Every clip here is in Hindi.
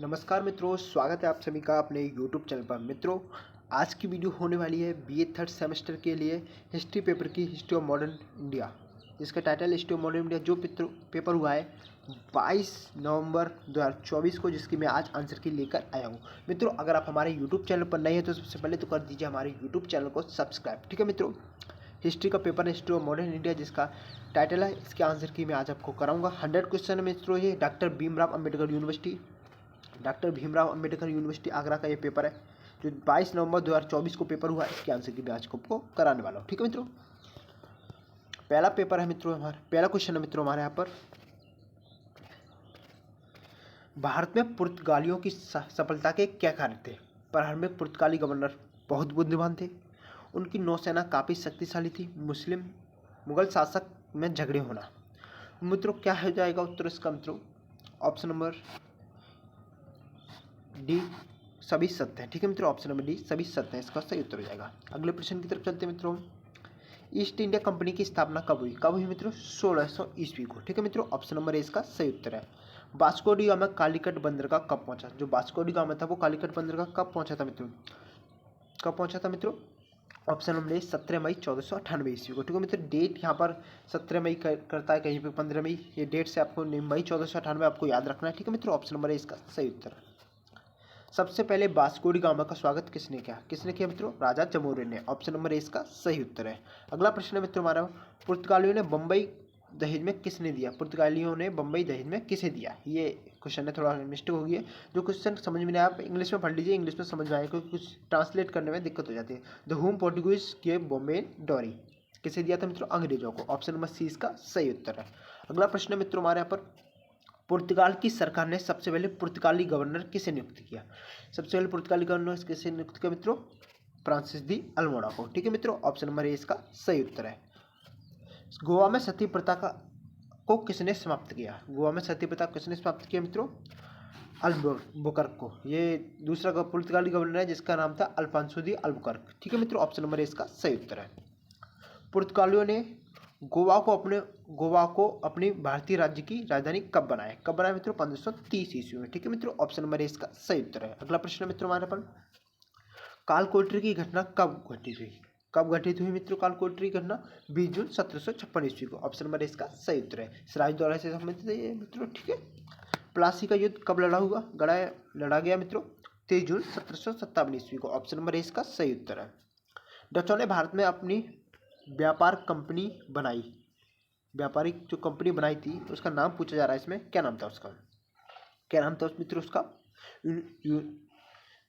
नमस्कार मित्रों, स्वागत है आप सभी का अपने यूट्यूब चैनल पर। मित्रों, आज की वीडियो होने वाली है बीए थर्ड सेमेस्टर के लिए हिस्ट्री पेपर की, हिस्ट्री ऑफ मॉडर्न इंडिया, जिसका title history of modern India. जो पेपर हुआ है 22 नवंबर 2024 को, जिसकी मैं आज आंसर की लेकर आया हूँ। मित्रों, अगर आप हमारे यूट्यूब चैनल पर नए हैं तो सबसे पहले तो कर दीजिए हमारे यूट्यूब चैनल को सब्सक्राइब। ठीक है मित्रों, हिस्ट्री का पेपर है हिस्ट्री ऑफ मॉडर्न इंडिया, जिसका टाइटल है, इसके आंसर की मैं आज आपको कराऊंगा। 100 क्वेश्चन मित्रों, ये डॉक्टर भीमराव अंबेडकर यूनिवर्सिटी आगरा का ये पेपर है, जो 22 नवंबर 2024 को पेपर हुआ है। इसके आंसर की मैं आज आपको कराने वाला हूँ। ठीक है मित्रों, पहला पेपर है मित्रों, पहला क्वेश्चन है मित्रों हमारे यहाँ पर, भारत में पुर्तगालियों की सफलता के क्या कारण थे। प्रारंभिक पुर्तगाली गवर्नर बहुत बुद्धिमान थे, उनकी नौसेना काफ़ी शक्तिशाली थी, मुगल शासक में झगड़े होना। मित्रों, क्या हो जाएगा उत्तर इसका मित्रों? ऑप्शन नंबर डी सभी सत्य है। ठीक है मित्रों, ऑप्शन नंबर डी सभी सत्य है, इसका सही उत्तर हो जाएगा। अगले प्रश्न की तरफ चलते हैं मित्रों। ईस्ट इंडिया कंपनी की स्थापना कब हुई मित्रों? 1600 ईस्वी को। ठीक है मित्रों, ऑप्शन नंबर ए इसका सही उत्तर है। वास्को डी गामा कालीकट बंदरगाह कब पहुंचा? जो वास्को डी गामा था वो कालीकट बंदरगाह कब पहुंचा था मित्रों? कब पहुंचा था मित्रों? ऑप्शन नंबर ए 17 मई 1498 ईस्वी को। ठीक है मित्रों, डेट यहाँ पर 17 मई करता है, कहीं पे 15 मई, ये डेट से आपको मई 1498 आपको याद रखना है। ठीक है मित्रों, ऑप्शन नंबर ए इसका सही उत्तर है। सबसे पहले वास्को डी गामा का स्वागत किसने किया मित्रों? राजा जमोरिन ने। ऑप्शन नंबर ए इसका सही उत्तर है। अगला प्रश्न है मित्रों हमारा, पुर्तगालियों ने बम्बई दहेज में किसने दिया? पुर्तगालियों ने बम्बई दहेज में किसे दिया? ये क्वेश्चन है, थोड़ा मिस्टेक हो गई है। जो क्वेश्चन समझ में नहीं आया आप इंग्लिश में पढ़ लीजिए, इंग्लिश में समझ में आएगा, क्योंकि कुछ ट्रांसलेट करने में दिक्कत हो जाती है। द होम पोर्टुगीज के बॉम्बे डोरी किसे दिया था मित्रों? अंग्रेजों को। ऑप्शन नंबर सी इसका सही उत्तर है। अगला प्रश्न है मित्रों हमारे यहाँ पर, पुर्तगाल की सरकार ने सबसे पहले पुर्तगाली गवर्नर किसे नियुक्त किया? सबसे पहले पुर्तगाली गवर्नर किसे नियुक्त किया मित्रों? फ्रांसिस दी अल्मोड़ा को। ठीक है मित्रों, ऑप्शन नंबर ए इसका सही उत्तर है। गोवा में सती प्रथा को किसने समाप्त किया? गोवा में सती प्रथा किसने समाप्त किया मित्रों? अल्बुकर्क को। ये दूसरा पुर्तगाली गवर्नर है जिसका नाम था अल्फांसो दी अल्बुकर्क। ठीक है मित्रों, ऑप्शन नंबर ए इसका सही उत्तर है। पुर्तगालियों ने गोवा को अपनी भारतीय राज्य की राजधानी कब बनाया मित्रों? 1530 ईस्वी में। ठीक है मित्रों, ऑप्शन नंबर ए इसका सही उत्तर है। अगला प्रश्न मित्रों हमारे पर, कालकोटरी की घटना कब घटित हुई मित्रों? कालकोटरी घटना 20 जून 1756 ईस्वी को। ऑप्शन नंबर ए इसका सही उत्तर है। सिराजदौला से संबंधित है ये मित्रों। ठीक है, प्लासी का युद्ध कब लड़ा गया मित्रों? 23 जून 1757 ईस्वी को। ऑप्शन नंबर ए इसका सही उत्तर है। डचों ने भारत में अपनी व्यापारिक जो कंपनी बनाई थी उसका नाम पूछा जा रहा है इसमें। क्या नाम था मित्रों उसका?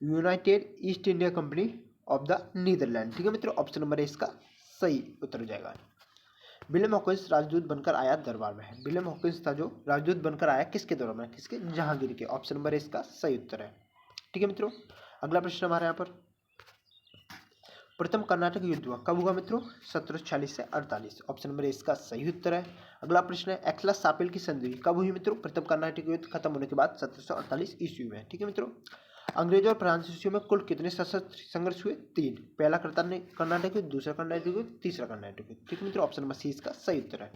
United East India Company of the Netherland. ठीक है मित्रों, ऑप्शन नंबर ए इसका सही उत्तर हो जाएगा। विलियम हॉकिंस राजदूत बनकर आया दरबार में। विलियम हॉकिंस था जो राजदूत बनकर आया किसके दरबार में? किसके? जहांगीर के। ऑप्शन नंबर ए इसका सही उत्तर है। ठीक है मित्रों, अगला प्रश्न हमारे यहाँ पर, प्रथम कर्नाटक युद्ध हुआ कब हुआ मित्रों? 1746 से 48। ऑप्शन नंबर इसका सही उत्तर है। अगला प्रश्न है, एक्सलास सापेल की संधि कब हुई मित्रों? प्रथम कर्नाटक युद्ध खत्म होने के बाद 1748 ईस्वी में। ठीक है मित्रों, अंग्रेजों और फ्रांसीसियों में कुल कितने सशस्त्र संघर्ष हुए? 3। पहला कर्नाटक युद्ध, दूसरा कर्नाटक युद्ध, तीसरा कर्नाटक युद्ध। ठीक है मित्रों, ऑप्शन नंबर सी इसका सही उत्तर है।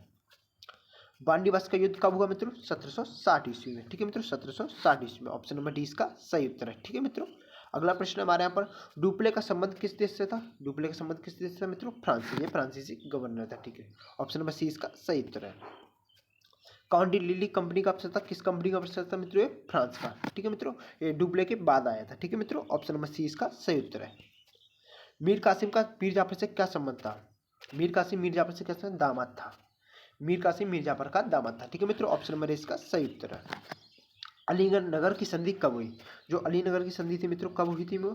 बांडीवास का युद्ध कब हुआ मित्रों? 1760 ईस्वी में। ठीक है मित्रों, 1760 ईस्वी में। ऑप्शन नंबर डी इसका सही उत्तर है। ठीक है मित्रों, अगला प्रश्न हमारे यहाँ पर, डुप्ले का संबंध किस देश से था? डुप्ले का संबंध किस देश से था मित्रों? फ्रांस से। ये फ्रांसीसी गवर्नर था। ठीक है, ऑप्शन नंबर सी इसका सही उत्तर है। काउंटी लिली कंपनी का अफसर था, किस कंपनी का अफसर था मित्रों? ये फ्रांस का। ठीक है मित्रों, ये डुप्ले के बाद आया था। ठीक है मित्रों, ऑप्शन नंबर सी इसका सही उत्तर है। मीर कासिम का मीर जाफर से क्या संबंध था? मीर कासिम मीर जाफर से क्या दामाद था? मीर कासिम मीर जाफर का दामाद था। ठीक है मित्रों, ऑप्शन नंबर इसका सही उत्तर है। अलीगढ़ नगर की संधि कब हुई? जो अलीनगर की संधि थी मित्रों कब हुई थी? वो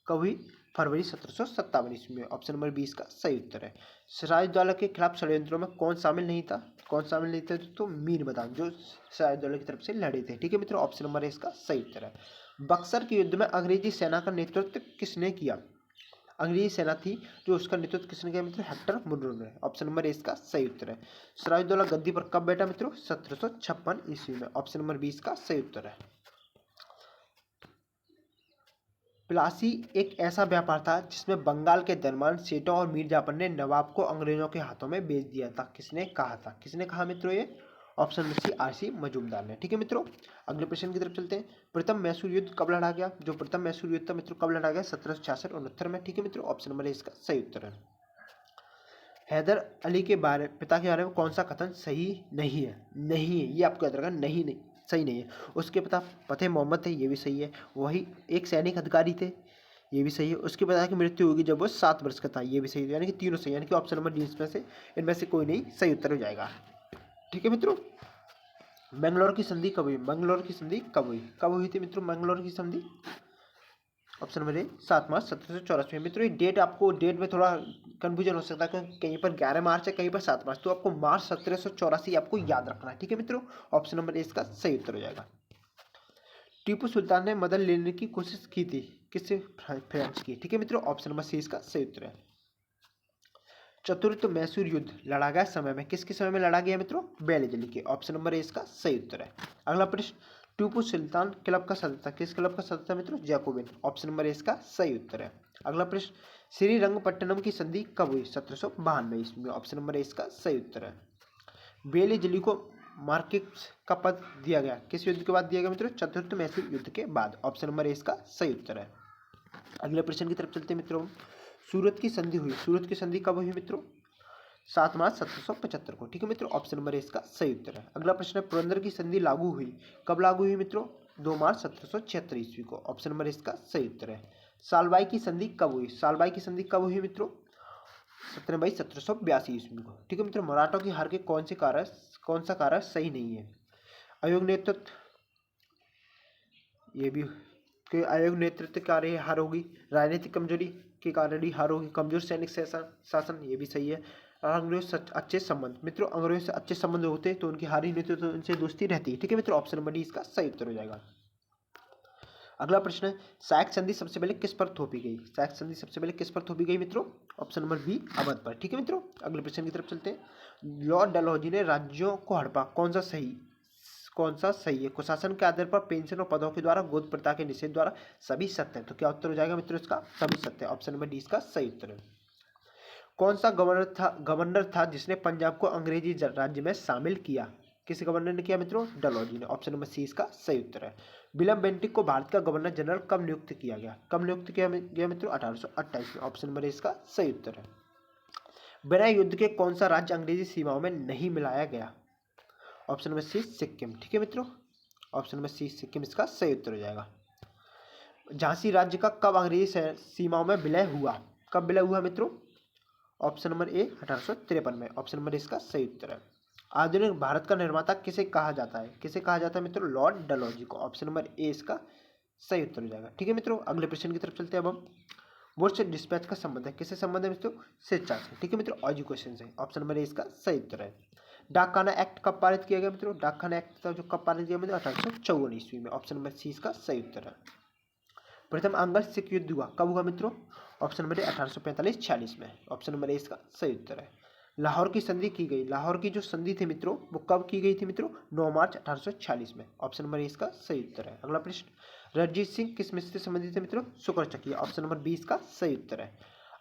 कब हुई? फरवरी 1757 ईस्वी में। ऑप्शन नंबर 20 का सही उत्तर है। सिराजदौला के खिलाफ षड्यंत्रों में कौन शामिल नहीं था? तो मीर बदाम, जो सिराजदौला की तरफ से लड़े थे। ठीक है मित्रों, ऑप्शन नंबर इसका सही उत्तर है। बक्सर के युद्ध में अंग्रेजी सेना का नेतृत्व किसने किया? अंग्रेजी सेना थी जो उसका नेतृत्व किसने किया मित्रों? हेक्टर मुनरो ने। ऑप्शन नंबर इसका सही उत्तर है। सिराजदौला गद्दी पर कब बैठा मित्रों? 1756 ईस्वी में। ऑप्शन नंबर 20 का सही उत्तर है। प्लासी एक ऐसा व्यापार था जिसमें बंगाल के दरबान सेठों और मीर जाफर ने नवाब को अंग्रेजों के हाथों में बेच दिया था। किसने कहा था? किसने कहा मित्रों? ये option number C RC Majumdar ने। ठीक है मित्रों, अगले प्रश्न की तरफ चलते हैं। प्रथम मैसूर युद्ध कब लड़ा गया? जो प्रथम मैसूर युद्ध था मित्रों कब लड़ा गया? 1766-69 में। ठीक है मित्रों, ऑप्शन नंबर ए इसका सही उत्तर है। हैदर अली के पिता के बारे में कौन सा कथन सही नहीं है? नहीं है, ये आपको याद रखना, नहीं नहीं सही नहीं है। उसके पिता फतेह मोहम्मद थे, ये भी सही है। वही एक सैनिक अधिकारी थे, ये भी सही है। उसके पिता की मृत्यु होगी जब वो 7 वर्ष का था, ये भी सही है। यानी कि तीनों सही, यानी कि ऑप्शन नंबर डी इनमें से कोई नहीं सही उत्तर हो जाएगा। ठीक है मित्रों, मैंगलोर की संधि कब हुई? मैंगलोर की संधि कब हुई? कब हुई थी मित्रों मैंगलोर की संधि? ऑप्शन नंबर ए 7 मार्च 1784 में। मित्रों ये डेट, आपको डेट में थोड़ा कंफ्यूजन हो सकता है क्योंकि कहीं पर 11 मार्च है, कहीं पर 7 मार्च, तो आपको मार्च 1784 आपको याद रखना है। ठीक है मित्रों, ऑप्शन नंबर ए इसका सही उत्तर हो जाएगा। टीपू सुल्तान ने मदद लेने की कोशिश की थी, किससे? फ्रांस की। ठीक है मित्रों, ऑप्शन नंबर सी इसका सही उत्तर है। चतुर्थ मैसूर युद्ध लड़ा गया समय में, किसके समय में लड़ा गया मित्रों? बेलेजली के। ऑप्शन नंबर ए इसका सही उत्तर है। अगला प्रश्न, टीपू सुल्तान क्लब का सदस्य था, किस क्लब का सदस्य था मित्रों? जैकोबिन। ऑप्शन नंबर ए इसका सही उत्तर है। अगला प्रश्न, श्रीरंगपट्टनम की संधि कब हुई? 1792 ईस्वी में। ऑप्शन नंबर ए इसका सही उत्तर है। बेलेजली को मार्किस का पद दिया गया, किस युद्ध के बाद दिया गया मित्रों? चतुर्थ मैसूर युद्ध के बाद। ऑप्शन नंबर ए इसका सही उत्तर है। अगले प्रश्न की तरफ चलते हैं मित्रों। सूरत की संधि हुई, सूरत की संधि कब हुई मित्रों? 7 मार्च 1775 को। ठीक है मित्रों, ऑप्शन नंबर ए इसका सही उत्तर है। अगला प्रश्न है, पुरंदर की संधि लागू हुई, कब लागू हुई मित्रों? 2 मार्च 1776 ईस्वी को। ऑप्शन नंबर इसका सही उत्तर है। सालबाई की संधि कब हुई? सालबाई की संधि कब हुई मित्रों? 17 मई 1782 ईस्वी को। ठीक है मित्रों, मराठों की हार के कौन सा कारण सही नहीं है? आयोग नेतृत्व, ये भी कि आयोग नेतृत्व के कार्य हार होगी, राजनीतिक कमजोरी के कारण ही हार होगी, कमजोर सैनिक शासन, ये भी सही है। अंग्रेजों से अच्छे संबंध, मित्रों अंग्रेजों से अच्छे संबंध होते तो उनकी हार ही नहीं होती, तो उनसे दोस्ती रहती है। ठीक है मित्रों, ऑप्शन नंबर डी इसका सही उत्तर हो जाएगा। अगला प्रश्न है, साइक संधि सबसे पहले किस पर थोपी गई? साइक संधि सबसे पहले किस पर थोपी गई मित्रों? ऑप्शन नंबर बी अवध पर। ठीक है मित्रों, अगले प्रश्न की तरफ चलते हैं। लॉर्ड डलहौजी ने राज्यों को हड़पा, कौन सा सही है? कुशासन के आधार पर पेंशन और पदों के द्वारा, गोद प्रथा के निषेध द्वारा, सभी सत्य है। तो क्या उत्तर हो जाएगा मित्रों इसका? सभी सत्य। ऑप्शन नंबर डी इसका सही उत्तर है। कौन सा गवर्नर था जिसने पंजाब को अंग्रेजी राज्य में शामिल किया? किस गवर्नर ने किया मित्रों? डलहौजी ने। ऑप्शन नंबर सी इसका सही उत्तर है। विलियम बेंटिक को भारत का गवर्नर जनरल कब नियुक्त किया गया? कब नियुक्त किया गया मित्रों? 1828 में। ऑप्शन नंबर इसका सही उत्तर है। बिना युद्ध के कौन सा राज्य अंग्रेजी सीमाओं में नहीं मिलाया गया? Option number C Sikkim. ठीक है मित्रों, ऑप्शन नंबर सी सिक्किम इसका सही उत्तर हो जाएगा। झांसी राज्य का कब अंग्रेजी सीमाओं में विलय हुआ? कब विलय हुआ मित्रों? ऑप्शन नंबर ए 1853 में। ऑप्शन नंबर इसका सही उत्तर है। आधुनिक भारत का निर्माता किसे कहा जाता है? किसे कहा जाता है मित्रों? लॉर्ड डलहौजी को। ऑप्शन नंबर ए इसका सही उत्तर हो जाएगा। ठीक है मित्रों, अगले प्रश्न की तरफ चलते हैं। अब हम वुड्स डिस्पैच का संबंध है, किससे संबंध है मित्रों? शिक्षा से। ठीक है मित्रों, एजुकेशन से। ऑप्शन नंबर ए इसका सही उत्तर है। डाकखाना एक्ट कब पारित किया गया मित्रों? डाकखाना एक्ट जो कब पारित किया मित्रों? 1854 ईस्वी में। ऑप्शन नंबर सी इसका सही उत्तर है। प्रथम अंग्ल सिख युद्ध हुआ, कब हुआ मित्रों? ऑप्शन नंबर 1845-46 में। ऑप्शन नंबर ए इसका सही उत्तर है। लाहौर की संधि की गई, लाहौर की जो संधि थी मित्रों वो कब की गई थी मित्रों? 9 मार्च 1846 में। ऑप्शन नंबर ए इसका सही उत्तर है। अगला प्रश्न, रणजीत सिंह किस मित्र से संबंधित है मित्रों? शुक्र चकिया। ऑप्शन नंबर बी इसका सही उत्तर है।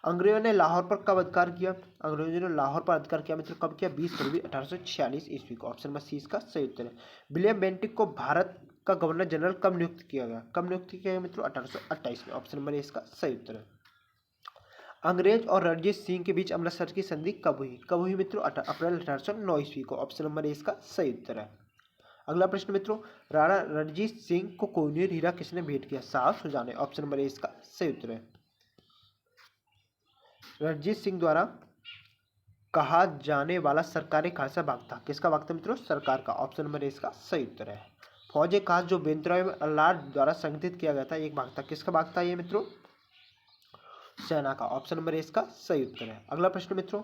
अंग्रेजों ने लाहौर पर कब अधिकार किया? अंग्रेजों ने लाहौर पर अधिकार किया मित्रों कब किया? 20 फरवरी 1846 ईस्वी को। ऑप्शन नंबर सी इसका सही उत्तर है। विलियम बेंटिक को भारत का गवर्नर जनरल कब नियुक्त किया गया? कब नियुक्त किया गया मित्रों? 1828 में। ऑप्शन नंबर ए इसका सही उत्तर है। अंग्रेज और रणजीत सिंह के बीच अमृतसर की संधि कब हुई? कब हुई मित्रों? अप्रैल 1809 ईस्वी को। ऑप्शन नंबर ए इसका सही उत्तर है। अगला प्रश्न मित्रों, राणा रणजीत सिंह को कोहिनूर हीरा किसने भेंट किया? साहब सुजा ने। ऑप्शन नंबर ए इसका सही उत्तर है। रणजीत सिंह द्वारा कहा जाने वाला सरकारी खालसा बाग था, किसका बाग था मित्रों? सरकार का। ऑप्शन नंबर ए इसका सही उत्तर है। फौज खास जो बेंतराव में अल्लाह द्वारा संगठित किया गया था, एक बाग था, किसका बाग था ये मित्रों? सेना का। ऑप्शन नंबर ए इसका सही उत्तर है। अगला प्रश्न मित्रों,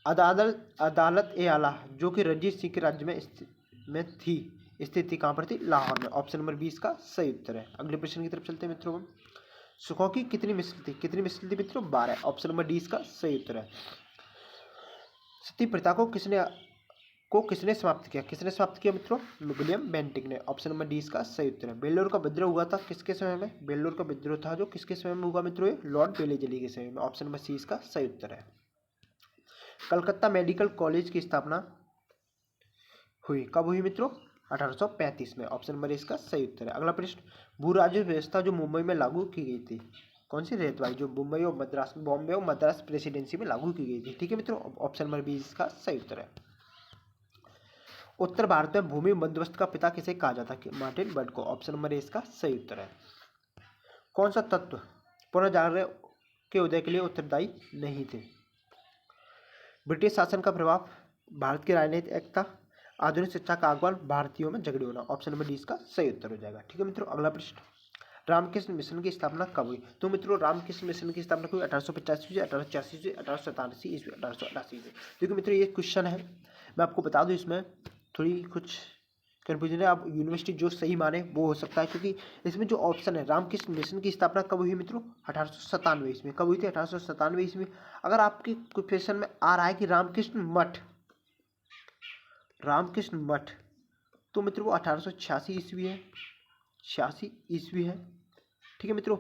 अदालत ए आला जो कि रणजीत सिंह के राज्य में थी, स्थित थी कहाँ पर थी? लाहौर में। ऑप्शन नंबर बी इसका सही उत्तर है। अगले प्रश्न की तरफ चलते हैं मित्रों। सुखों की कितनी मिसल थी? कितनी मिसल थी मित्रों? 12। ऑप्शन नंबर डी इसका सही उत्तर है। सती प्रथा को किसने समाप्त किया? किसने समाप्त किया मित्रों? विलियम बेंटिक ने। ऑप्शन नंबर डी इसका सही उत्तर है। बेल्लोर का विद्रोह हुआ था किसके समय में? बेल्लोर का विद्रोह था जो किसके समय में हुआ मित्रों? लॉर्ड बेलेजली के समय में। ऑप्शन नंबर सी इसका सही उत्तर है। कलकत्ता मेडिकल कॉलेज की स्थापना हुई। कब हुई मित्रों? 1835 में। ऑप्शन नंबर इसका सही उत्तर है। अगला प्रश्न, भू राजस्व व्यवस्था जो मुंबई में लागू की गई थी, कौन सी रेत वाली, जो मुंबई और मद्रास, बॉम्बे और मद्रास प्रेसिडेंसी में लागू की गई थी। ठीक है मित्रों, ऑप्शन नंबर बी इसका सही उत्तर है। उत्तर भारत में भूमि बंदोबस्त का पिता किसे कहा जाता है? मार्टिन बर्ड को। ऑप्शन नंबर ए इसका सही उत्तर है। कौन सा तत्व पुनर्जागरण के उदय के लिए उत्तरदायी नहीं थे? ब्रिटिश शासन का प्रभाव, भारत की राजनीतिक एकता, आधुनिक शिक्षा का आगमन, भारतीयों में झगड़े होना। ऑप्शन नंबर डी इसका सही उत्तर हो जाएगा। ठीक है मित्रों, अगला प्रश्न, रामकृष्ण मिशन की स्थापना कब हुई? तो मित्रों रामकृष्ण मिशन की स्थापना हुई 1885 से, 1886 से, 1887 ईस्वी, 1888 से। देखो मित्रों ये क्वेश्चन है, मैं आपको बता दूं इसमें थोड़ी कुछ कन्फ्यूजन है। आप यूनिवर्सिटी जो सही माने वो हो सकता है, क्योंकि इसमें जो ऑप्शन है, रामकृष्ण मिशन की स्थापना कब हुई मित्रों? 1897 ईस्वी। कब हुई थी? 1897 ईस्वी। अगर आपके क्वेश्चन में आ रहा है कि रामकृष्ण मठ, तो मित्रों वो 1886 ईस्वी है, 86 ईस्वी है। ठीक है मित्रों,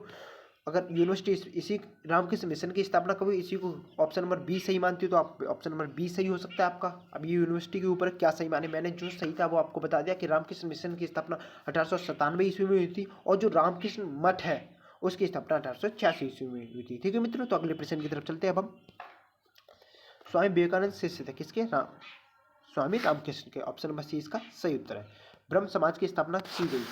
अगर यूनिवर्सिटी इसी रामकृष्ण मिशन की स्थापना कभी इसी को ऑप्शन नंबर बी सही मानती हो, तो आप ऑप्शन नंबर बी सही हो सकता है आपका। अब ये यूनिवर्सिटी के ऊपर क्या सही माने, मैंने जो सही था वो आपको बता दिया कि रामकृष्ण मिशन की स्थापना 1897 ईस्वी में हुई थी, और जो रामकृष्ण मठ है उसकी स्थापना 1886 ईस्वी में हुई थी। ठीक है मित्रों, तो अगले प्रश्न की तरफ चलते हैं। अब हम, स्वामी विवेकानंद शिष्य थे किसके? स्वामी रामकृष्ण के। ऑप्शन नंबर सी इसका सही उत्तर है। ब्रह्म समाज की स्थापना की गई,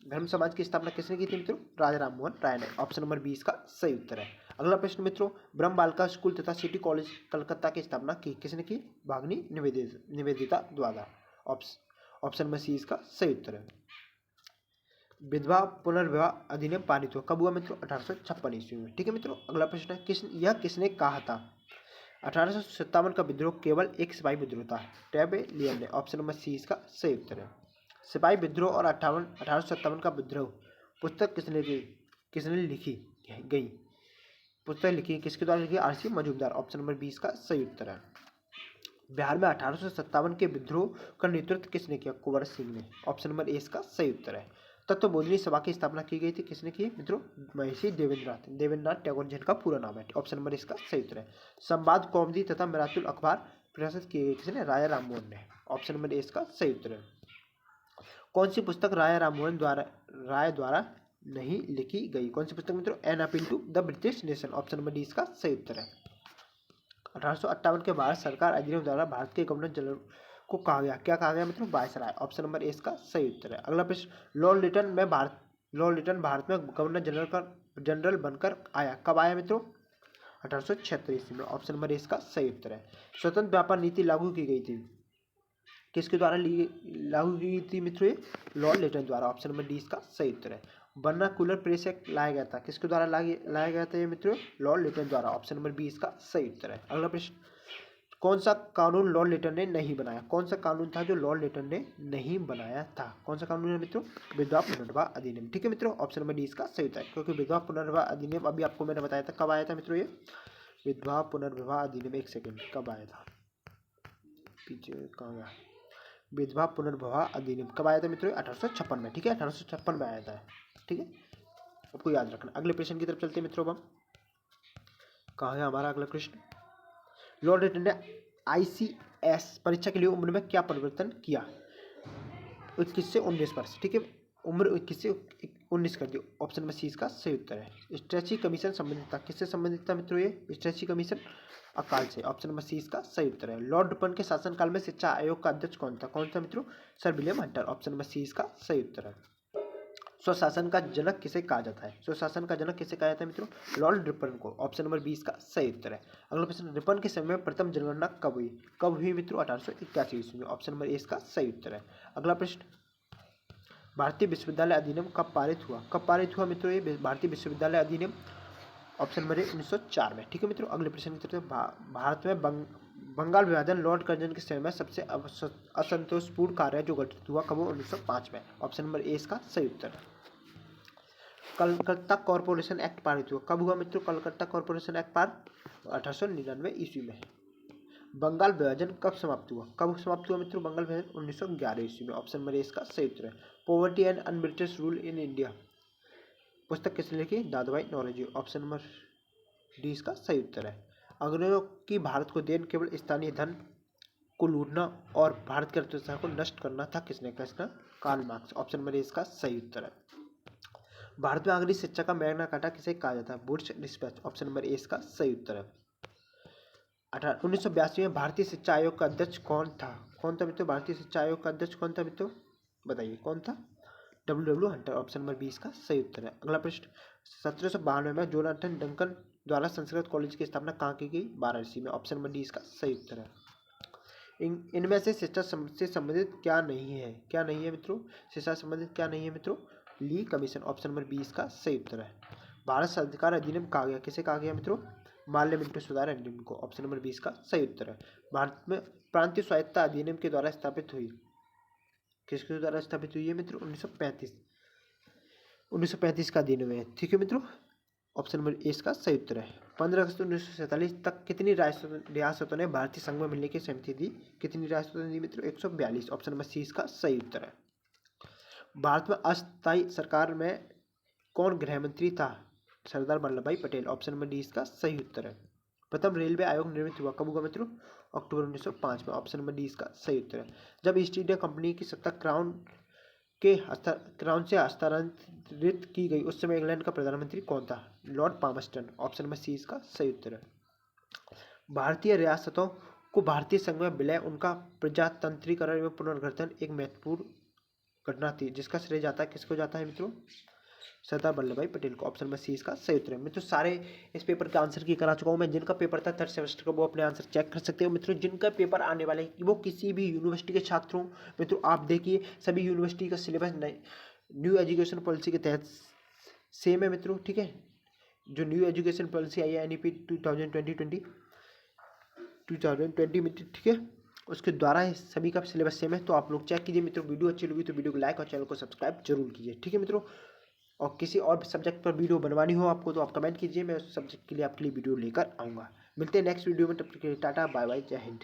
ब्रह्म समाज की स्थापना किसने की थी मित्रों? राजा राममोहन राय ने। ऑप्शन नंबर बी इसका सही उत्तर है। अगला प्रश्न मित्रों, ब्रह्म बालिका स्कूल तथा सिटी कॉलेज कलकत्ता की स्थापना की किसने की? भागनी निवेदिता द्वारा। ऑप्शन नंबर सी इसका सही उत्तर है। विधवा पुनर्विवाह अधिनियम पारित हुआ कब हुआ मित्रों? 1856 ईस्वी में। ठीक है मित्रों, अगला प्रश्न है, यह किसने कहा था? 1857 का विद्रोह केवल एक सिपाही विद्रोह था, ट्रेबेलियन ने। ऑप्शन नंबर सी इसका सही उत्तर है। सिपाही विद्रोह और 1857 का विद्रोह पुस्तक किसने लिखी गई? पुस्तक लिखी किसके द्वारा लिखी? RC Majumdar. Option number B इसका सही उत्तर है। बिहार में 1857 के विद्रोह का नेतृत्व किसने किया? कुंवर सिंह ने। ऑप्शन नंबर ए इसका सही उत्तर है। तत्वबोधिनी सभा की स्थापना की गई थी किसने की मित्रों? महर्षि देवेंद्रनाथ टैगोर जिनका पूरा नाम है। ऑप्शन नंबर इसका सही उत्तर है। संवाद कौमुदी तथा मिरातुल अखबार प्रकाशित किए गए किसने? राजा राममोहन ने। ऑप्शन नंबर ए इसका सही उत्तर है। कौन सी पुस्तक राय द्वारा नहीं लिखी गई? कौन सी पुस्तक मित्रों? An appeal to the British nation. Option number D इसका सही उत्तर है। 1858 के भारत सरकार अधिनियम द्वारा भारत के गवर्नर जनरल को कहा गया, क्या कहा गया मित्रों? वायसराय। ऑप्शन नंबर ए इसका सही उत्तर है। अगला प्रश्न, लॉर्ड लिटन भारत में गवर्नर जनरल बनकर आया, कब आया मित्रों? 1876 ईस्वी में। ऑप्शन नंबर ए इसका सही उत्तर है। स्वतंत्र व्यापार नीति लागू की गई थी किसके द्वारा लागू की गई थी मित्रों? ये लॉर्ड लिटन द्वारा। ऑप्शन नंबर डी इसका सही उत्तर है। वर्नाकुलर प्रेस एक्ट लाया गया था किसके द्वारा लाया गया था ये मित्रों? लॉर्ड लिटन द्वारा। ऑप्शन नंबर बी इसका सही उत्तर है। अगला प्रश्न, कौन सा कानून लॉर्ड लिटन ने नहीं बनाया? कौन सा कानून था जो लॉर्ड लिटन ने नहीं बनाया था? कौन सा कानून है मित्रों? विधवा पुनर्विवाह अधिनियम। ठीक है मित्रों, ऑप्शन नंबर डी इसका सही उत्तर है, क्योंकि विधवा पुनर्विवाह अधिनियम अभी आपको मैंने बताया था कब आया था मित्रों? ये विधवा पुनर्विवाह अधिनियम, एक सेकेंड, कब आया था? पीछे कहाँ गया? विधवा पुनर्विवाह अधिनियम कब आया था मित्रों? 1856 में। ठीक है, 1856 में आया था। ठीक है, आपको याद रखना। अगले प्रश्न की तरफ चलते हैं मित्रों। हम कहाँ है हमारा अगला प्रश्न? लॉर्ड लिटन ने ICS परीक्षा के लिए उम्र में क्या परिवर्तन किया? 21 से 19 वर्ष। ठीक है, उम्र 21 से 19 कर दी। ऑप्शन नंबर सी इसका सही उत्तर है। स्ट्रेची कमीशन संबंधित था किससे संबंधित था मित्रों? ये स्ट्रेची कमीशन अकाल से। ऑप्शन नंबर सी इसका सही उत्तर है। लॉर्ड रिपन के शासनकाल में शिक्षा आयोग का अध्यक्ष कौन था? कौन था मित्रों? Sir William Hunter. Option number C इसका सही उत्तर है। स्वशासन का जनक किसे कहा जाता है? स्वशासन का जनक किसे कहा जाता है मित्रों? लॉर्ड रिपन को। ऑप्शन नंबर 20 का सही उत्तर है। अगला प्रश्न, रिपन के समय में प्रथम जनगणना कब हुई? कब हुई मित्रों? 1881 ईस्वी में। ऑप्शन नंबर ए इसका सही उत्तर है। अगला प्रश्न, भारतीय विश्वविद्यालय अधिनियम कब पारित हुआ? कब पारित हुआ मित्रों ये भारतीय विश्वविद्यालय अधिनियम? ऑप्शन नंबर ए 1904 में। ठीक है मित्रों, अगले प्रश्न की तरफ, भारत में बंगाल विभाजन लॉर्ड कर्जन के समय में सबसे असंतोषपूर्ण कार्य जो गठित हुआ कब? 1905 में। ऑप्शन नंबर ए इसका सही उत्तर है। कलकत्ता कॉरपोरेशन एक्ट पारित हुआ कब हुआ मित्रों? कलकत्ता कॉरपोरेशन एक्ट पारित 1899 ईस्वी में। बंगाल विभाजन कब समाप्त हुआ? कब समाप्त हुआ मित्रों बंगाल विभाजन? 1911 ईस्वी में। ऑप्शन नंबर ए इसका सही उत्तर है। Poverty and unBritish rule in India पुस्तक किसने लिखी? Dadabhai Naoroji. Option number D इसका सही उत्तर है। अंग्रेजों की भारत को देन केवल स्थानीय धन को लूटना और भारत की अर्थव्यवस्था को नष्ट करना था किसने कहा? इसका Karl Marx. Option number A इसका सही उत्तर है। भारत में आखिरी शिक्षा का मैग्ना कार्टा किसे कहा जाता है? Wood's dispatch. Option number A इसका सही उत्तर है। 1982 में भारतीय शिक्षा आयोग का अध्यक्ष कौन था? कौन था मित्रों? भारतीय शिक्षा आयोग का अध्यक्ष कौन था मित्रों? बताइए कौन था? W Hunter. Option number B इसका सही उत्तर है। अगला प्रश्न, 1792 में जोनाथन डंकन द्वारा संस्कृत कॉलेज की स्थापना कहाँ की गई? वाराणसी में। ऑप्शन नंबर डी इसका सही उत्तर है। इनमें से शिक्षा से संबंधित क्या नहीं है? क्या नहीं है मित्रों? शिक्षा संबंधित क्या नहीं है मित्रों? ली कमीशन। ऑप्शन नंबर बी इसका सही उत्तर है। भारत सरकार अधिनियम कहा गया? किसे कहा गया मित्रों? माल्य मिंटो सुधार अधिनियम को। ऑप्शन नंबर बी इसका सही उत्तर है। भारत में प्रांतीय स्वायत्तता अधिनियम के द्वारा स्थापित हुई? किसके द्वारा स्थापित हुई है मित्रों? 1935 का अधिनियम है। ठीक है मित्रों, ऑप्शन नंबर ए इसका सही उत्तर है। 15 अगस्त 1947 तक कितनी रियासतों ने भारतीय संघ में मिलने की सहमति दी? कितनी रियासतों ने दी मित्रों? 142। ऑप्शन नंबर सी इसका सही उत्तर है। भारत में अस्थायी सरकार में कौन गृह मंत्री था? सरदार वल्लभ भाई पटेल। ऑप्शन नंबर डी इसका सही उत्तर है। प्रथम रेलवे आयोग निर्मित हुआ कब हुआ मित्रों? अक्टूबर 1905 में। ऑप्शन नंबर डी इसका सही उत्तर है। जब ईस्ट इंडिया कंपनी की सत्ता क्राउन से हस्तांतरित की गई उस समय इंग्लैंड का प्रधानमंत्री कौन था? Lord Palmerston. Option number C इसका सही उत्तर है। भारतीय रियासतों को भारतीय संघ में विलय, उनका प्रजातंत्रीकरण एवं पुनर्गठन एक महत्वपूर्ण घटना थी जिसका श्रेय जाता है किसको जाता है मित्रों? सरदार वल्लभ भाई पटेल को। ऑप्शन नंबर सी इसका सही उत्तर है। मित्रों सारे इस पेपर के आंसर की करा चुका हूँ मैं। जिनका पेपर था थर्ड सेमेस्टर का वो अपने आंसर चेक कर सकते हो मित्रों। जिनका पेपर आने वाले वो किसी भी यूनिवर्सिटी के छात्रों मित्रों, आप देखिए सभी यूनिवर्सिटी का सिलेबस न्यू एजुकेशन पॉलिसी के तहत सेम है मित्रों। ठीक है, जो न्यू एजुकेशन पॉलिसी आई है NEP 2020 में, ठीक है, उसके द्वारा सभी का सिलेबस सेम है। तो आप लोग चेक कीजिए मित्रों। वीडियो अच्छी लगी तो वीडियो को लाइक और चैनल को सब्सक्राइब जरूर कीजिए। ठीक है मित्रों, और किसी और सब्जेक्ट पर वीडियो बनवानी हो आपको तो आप कमेंट कीजिए, मैं उस सब्जेक्ट के लिए आपके लिए वीडियो लेकर आऊँगा। मिलते हैं नेक्स्ट वीडियो में, तब तक के लिए टाटा बाय बाय, जय हिंद।